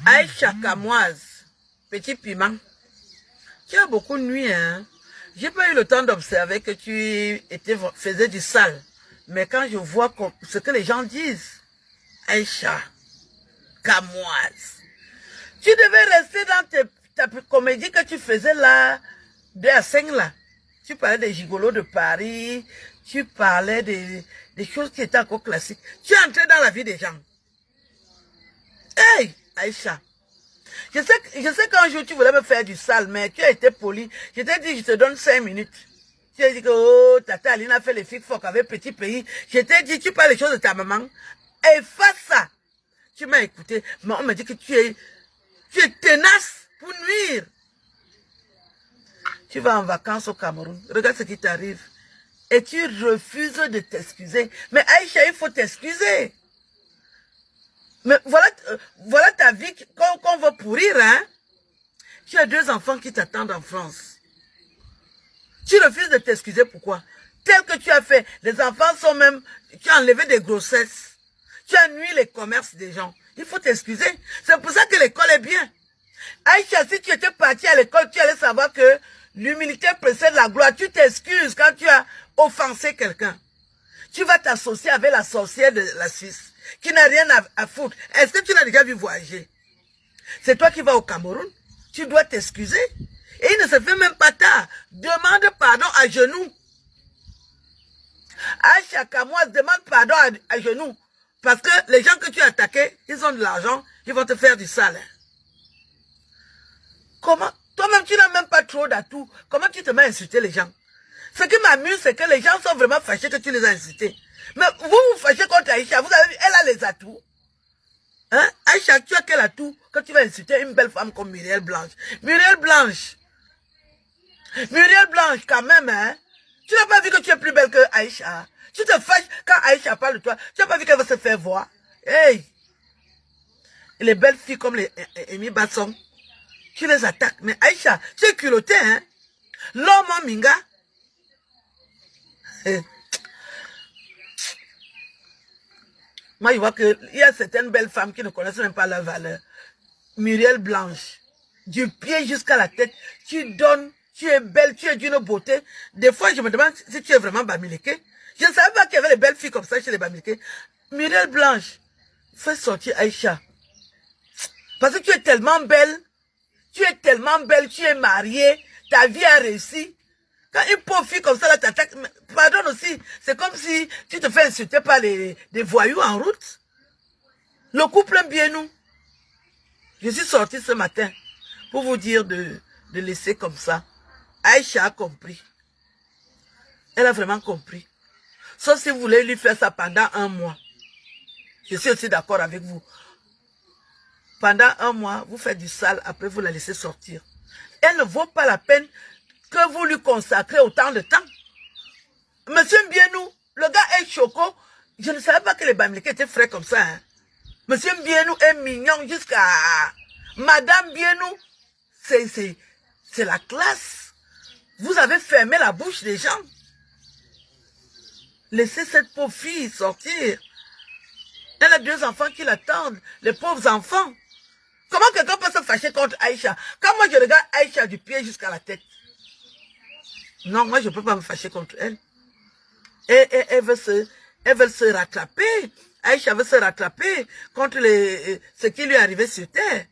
Aïcha Kamoise, petit piment. Tu as beaucoup nuit, hein. J'ai pas eu le temps d'observer que tu faisais du sale. Mais quand je vois ce que les gens disent, Aïcha Kamoise, tu devais rester dans ta comédie que tu faisais là, 2 à 5 là. Tu parlais des gigolos de Paris, tu parlais des choses qui étaient encore classiques. Tu es entré dans la vie des gens. Hey, Aïcha, je sais qu'un jour tu voulais me faire du sale, mais tu as été poli. Je t'ai dit, je te donne 5 minutes. Tu as dit que, oh, Tata Aline a fait les filles fuck avec Petit Pays. Je t'ai dit, tu parles les choses de ta maman. Efface ça. Tu m'as écouté, mais on m'a dit que tu es tenace pour nuire. Tu vas en vacances au Cameroun. Regarde ce qui t'arrive. Et tu refuses de t'excuser. Mais Aïcha, il faut t'excuser. Mais voilà ta vie qu'on veut pourrir, hein. Tu as 2 enfants qui t'attendent en France. Tu refuses de t'excuser, pourquoi? Tel que tu as fait, les enfants sont même... Tu as enlevé des grossesses. Tu as nuit les commerces des gens. Il faut t'excuser. C'est pour ça que l'école est bien. Aïcha, si tu étais parti à l'école, tu allais savoir que l'humilité précède la gloire. Tu t'excuses quand tu as offensé quelqu'un. Tu vas t'associer avec la sorcière de la Suisse, qui n'a rien à foutre. Est-ce que tu l'as déjà vu voyager? C'est toi qui vas au Cameroun. Tu dois t'excuser. Et il ne se fait même pas tard. Demande pardon à genoux. Aïcha Kamoise, demande pardon à genoux. Parce que les gens que tu as attaqués, ils ont de l'argent, ils vont te faire du sale. Comment? Toi-même, tu n'as même pas trop d'atouts. Comment tu te mets à insulter les gens? Ce qui m'amuse, c'est que les gens sont vraiment fâchés que tu les as insultés. Mais vous vous fâchez contre Aïcha. Vous avez vu, elle a les atouts. Hein? Aïcha, tu as quel atout quand tu vas insulter une belle femme comme Muriel Blanche? Muriel Blanche, quand même, hein? Tu n'as pas vu que tu es plus belle que Aïcha? Tu te fâches quand Aïcha parle de toi. Tu n'as pas vu qu'elle va se faire voir? Hey! Et les belles filles comme les Amy Basson, tu les attaques. Mais Aïcha, tu es culottée, hein? L'homme en minga. Moi, je vois qu'il y a certaines belles femmes qui ne connaissent même pas leur valeur. Muriel Blanche, du pied jusqu'à la tête, tu donnes, tu es belle, tu es d'une beauté. Des fois, je me demande si tu es vraiment Bamileke. Je ne savais pas qu'il y avait les belles filles comme ça chez les Bamileke. Muriel Blanche, fais sortir Aïcha. Parce que tu es tellement belle, tu es mariée, ta vie a réussi. Quand une pauvre fille comme ça, là, t'attaque, pardonne aussi, c'est comme si tu te fais insulter par des voyous en route. Le couple aime bien nous. Je suis sortie ce matin pour vous dire de laisser comme ça. Aïcha a compris. Elle a vraiment compris. Sauf si vous voulez lui faire ça pendant 1 mois. Je suis aussi d'accord avec vous. Pendant 1 mois, vous faites du sale, après vous la laissez sortir. Elle ne vaut pas la peine que vous lui consacrez autant de temps. Monsieur Mbienou, le gars est choco. Je ne savais pas que les Bamileke étaient frais comme ça. Hein. Monsieur Mbienou est mignon jusqu'à... Madame Mbienou, c'est la classe. Vous avez fermé la bouche des gens. Laissez cette pauvre fille sortir. Elle a 2 enfants qui l'attendent, les pauvres enfants. Comment quelqu'un peut se fâcher contre Aïcha? Quand moi je regarde Aïcha du pied jusqu'à la tête. Non, moi je ne peux pas me fâcher contre elle. Et elle veut se rattraper. Aïcha veut se rattraper contre ce qui lui est arrivé sur terre.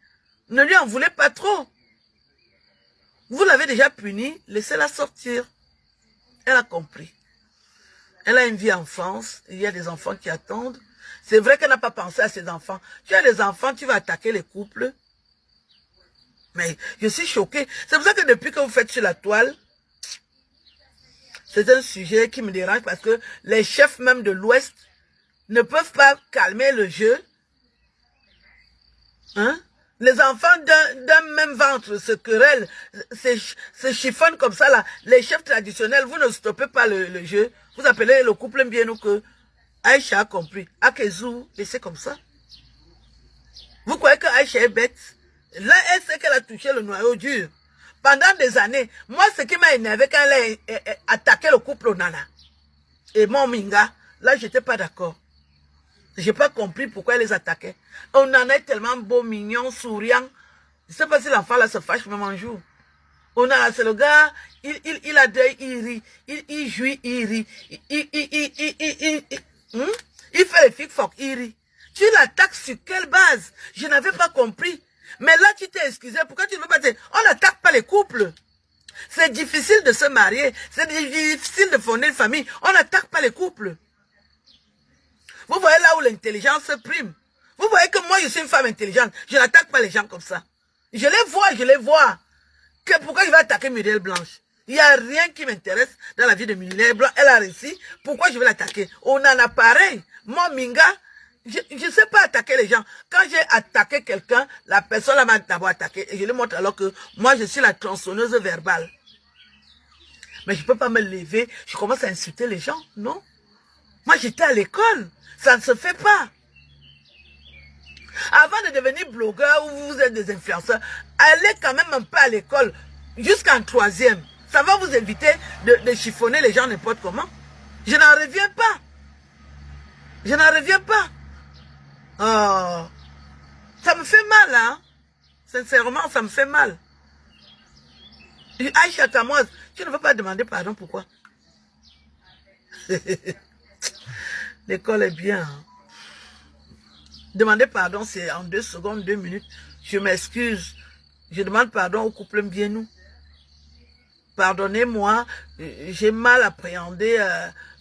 Ne lui en voulez pas trop. Vous l'avez déjà punie, laissez-la sortir. Elle a compris. Elle a une vie en France, il y a des enfants qui attendent. C'est vrai qu'elle n'a pas pensé à ses enfants. Tu as des enfants, tu vas attaquer les couples. Mais je suis choquée. C'est pour ça que depuis que vous faites sur la toile, c'est un sujet qui me dérange parce que les chefs même de l'Ouest ne peuvent pas calmer le jeu. Hein? Les enfants d'un même ventre se querellent, se chiffonnent comme ça là. Les chefs traditionnels, vous ne stoppez pas le jeu. Vous appelez le couple bien ou que Aïcha a compris. Akezou, laissez comme ça. Vous croyez que Aïcha est bête? Là, elle sait qu'elle a touché le noyau dur. Pendant des années, moi, ce qui m'a énervé quand elle a attaqué le couple au Nana et mon Minga, là, j'étais pas d'accord. Je n'ai pas compris pourquoi elle les attaquait. On en est tellement beau, mignon, souriant. Je ne sais pas si l'enfant là se fâche même un jour. On a, c'est le gars, il a deuil, il rit, il jouit, il rit, il fait les fig-foc, il rit. Tu l'attaques sur quelle base? Je n'avais pas compris. Mais là, tu t'es excusé. Pourquoi tu ne veux pas dire, on n'attaque pas les couples. C'est difficile de se marier. C'est difficile de fonder une famille. On n'attaque pas les couples. Vous voyez là où l'intelligence prime. Vous voyez que moi, je suis une femme intelligente. Je n'attaque pas les gens comme ça. Je les vois, je les vois. Pourquoi je vais attaquer Muriel Blanche? Il n'y a rien qui m'intéresse dans la vie de Muriel Blanche. Elle a réussi. Pourquoi je vais l'attaquer? On en a pareil. Moi, Minga, je ne sais pas attaquer les gens. Quand j'ai attaqué quelqu'un, la personne m'a d'abord attaqué. Et je lui montre alors que moi, je suis la tronçonneuse verbale. Mais je ne peux pas me lever. Je commence à insulter les gens. Non. Moi, j'étais à l'école. Ça ne se fait pas. Avant de devenir blogueur ou vous êtes des influenceurs, allez quand même un peu à l'école jusqu'en 3e. Ça va vous éviter de chiffonner les gens n'importe comment. Je n'en reviens pas. Je n'en reviens pas. Oh, ça me fait mal, hein. Sincèrement, ça me fait mal. Aïcha Kamoise, tu ne veux pas demander pardon, pourquoi? L'école est bien. Hein? Demander pardon, c'est en 2 secondes, 2 minutes. Je m'excuse. Je demande pardon au couple bien nous. Pardonnez-moi, j'ai mal appréhendé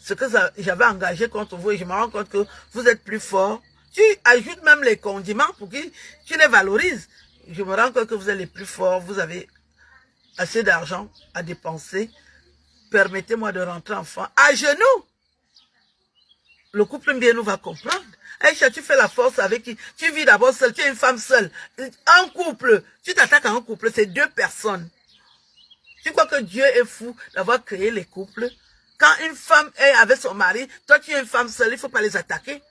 ce que j'avais engagé contre vous et je me rends compte que vous êtes plus fort. Tu ajoutes même les condiments pour que tu les valorises. Je me rends compte que vous êtes les plus forts, vous avez assez d'argent à dépenser. Permettez-moi de rentrer enfin à genoux. Le couple bien nous va comprendre. Aïcha, tu fais la force avec qui? Tu vis d'abord seule, tu es une femme seule. Un couple, tu t'attaques à un couple, c'est 2 personnes. Tu crois que Dieu est fou d'avoir créé les couples? Quand une femme est avec son mari, toi tu es une femme seule, il ne faut pas les attaquer.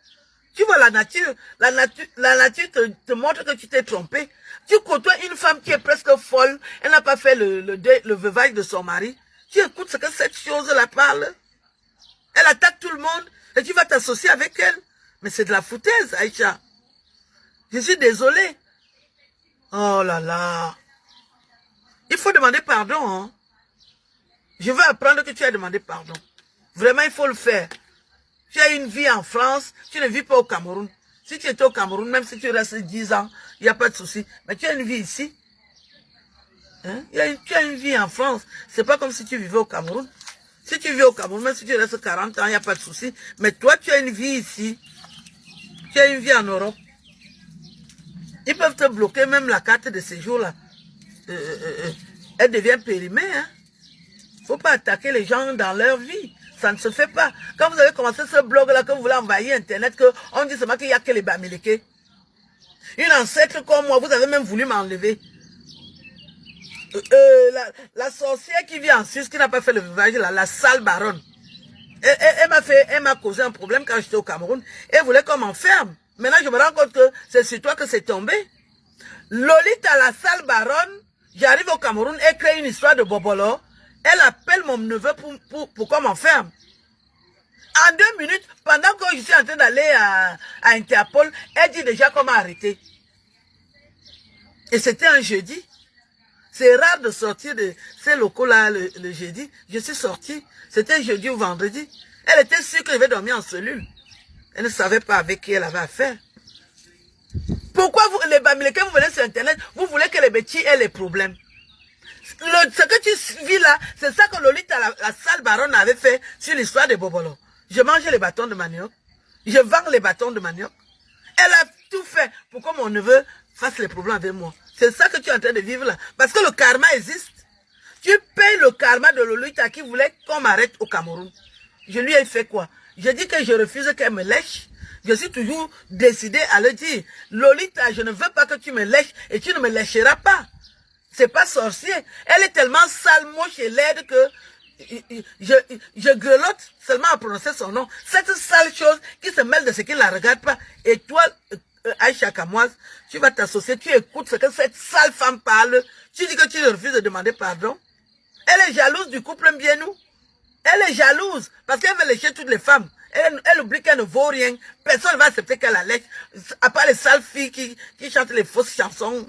Tu vois la nature te montre que tu t'es trompé. Tu côtoies une femme qui est presque folle, elle n'a pas fait le veuvage de son mari. Tu écoutes ce que cette chose-là parle. Elle attaque tout le monde et tu vas t'associer avec elle. Mais c'est de la foutaise, Aïcha. Je suis désolée. Oh là là. Il faut demander pardon. Hein. Je veux apprendre que tu as demandé pardon. Vraiment, il faut le faire. Tu as une vie en France, tu ne vis pas au Cameroun. Si tu étais au Cameroun, même si tu restes 10 ans, il n'y a pas de souci. Mais tu as une vie ici. Hein? Tu as une vie en France. C'est pas comme si tu vivais au Cameroun. Si tu vis au Cameroun, même si tu restes 40 ans, il n'y a pas de souci. Mais toi, tu as une vie ici. Tu as une vie en Europe. Ils peuvent te bloquer même la carte de séjour là. Elle devient périmée. Hein? Faut pas attaquer les gens dans leur vie. Ça ne se fait pas. Quand vous avez commencé ce blog-là, que vous voulez envahir Internet, on dit seulement qu'il n'y a que les Bamileke. Une ancêtre comme moi, vous avez même voulu m'enlever. La sorcière qui vit en Suisse, qui n'a pas fait le veuvage, la sale baronne. Elle m'a causé un problème quand j'étais au Cameroun. Elle voulait qu'on m'enferme. Maintenant, je me rends compte que c'est sur toi que c'est tombé. Lolita, la sale baronne, j'arrive au Cameroun, elle crée une histoire de Bobolo. Elle appelle mon neveu pour qu'on m'enferme. En 2 minutes, pendant que je suis en train d'aller à Interpol, elle dit déjà qu'on m'a arrêté. Et c'était un jeudi. C'est rare de sortir de ces locaux-là le jeudi. Je suis sortie. C'était jeudi ou vendredi. Elle était sûre que je vais dormir en cellule. Elle ne savait pas avec qui elle avait affaire. Pourquoi vous, les Bamileke, vous venez sur Internet, vous voulez que les bêtis aient les problèmes? Ce que tu vis là, c'est ça que Lolita, la sale baronne, avait fait sur l'histoire de Bobolo. Je mangeais les bâtons de manioc. Je vends les bâtons de manioc. Elle a tout fait pour que mon neveu fasse les problèmes avec moi. C'est ça que tu es en train de vivre là. Parce que le karma existe. Tu payes le karma de Lolita qui voulait qu'on m'arrête au Cameroun. Je lui ai fait quoi? Je dis que je refuse qu'elle me lèche. Je suis toujours décidé à le dire. Lolita, je ne veux pas que tu me lèches et tu ne me lècheras pas. C'est pas sorcier. Elle est tellement sale, moche et laide que je grelotte seulement à prononcer son nom. Cette sale chose qui se mêle de ce qui ne la regarde pas. Et toi, Aïcha Kamoise, tu vas t'associer, tu écoutes ce que cette sale femme parle. Tu dis que tu refuses de demander pardon. Elle est jalouse du couple Mbienou. Elle est jalouse parce qu'elle veut lécher toutes les femmes. Elle oublie qu'elle ne vaut rien. Personne ne va accepter qu'elle la laisse. À part les sales filles qui chantent les fausses chansons.